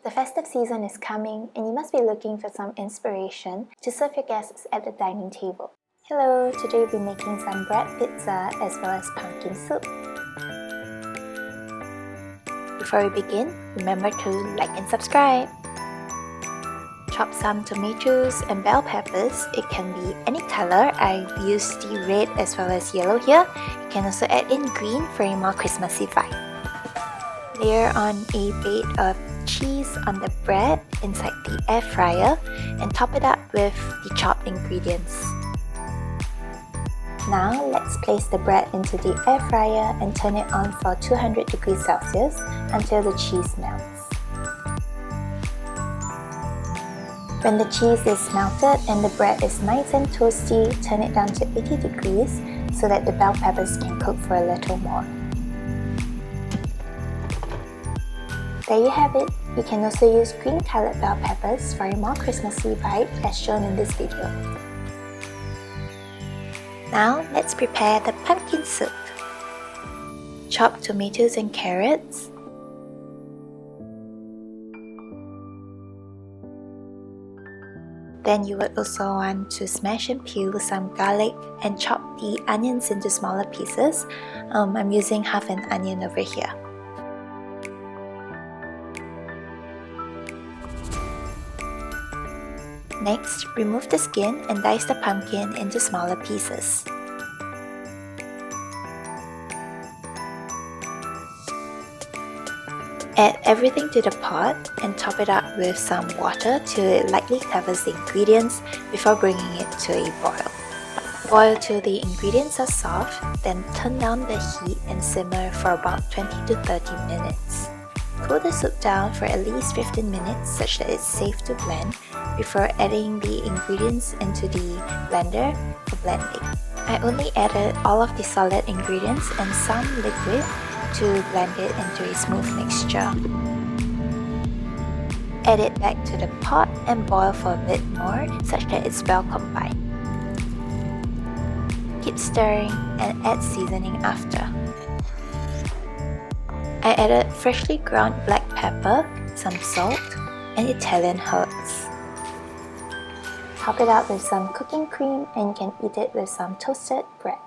The festive season is coming and you must be looking for some inspiration to serve your guests at the dining table. Hello, today we'll be making some bread pizza as well as pumpkin soup. Before we begin, remember to like and subscribe. Chop some tomatoes and bell peppers. It can be any color. I've used the red as well as yellow here. You can also add in green for a more Christmassy vibe. Layer on a bed of cheese on the bread inside the air fryer and top it up with the chopped ingredients. Now let's place the bread into the air fryer and turn it on for 200 degrees Celsius until the cheese melts. When the cheese is melted and the bread is nice and toasty, turn it down to 80 degrees so that the bell peppers can cook for a little more. There you have it. You can also use green colored bell peppers for a more Christmassy vibe as shown in this video. Now let's prepare the pumpkin soup. Chop tomatoes and carrots. Then you would also want to smash and peel some garlic and chop the onions into smaller pieces. I'm using half an onion over here. Next, remove the skin and dice the pumpkin into smaller pieces. Add everything to the pot and top it up with some water till it lightly covers the ingredients before bringing it to a boil. Boil till the ingredients are soft, then turn down the heat and simmer for about 20 to 30 minutes. Cool the soup down for at least 15 minutes such that it's safe to blend before adding the ingredients into the blender for blending. I only added all of the solid ingredients and some liquid to blend it into a smooth mixture. Add it back to the pot and boil for a bit more such that it's well combined. Keep stirring and add seasoning after. I added freshly ground black pepper, some salt, and Italian herbs. Top it up with some cooking cream and you can eat it with some toasted bread.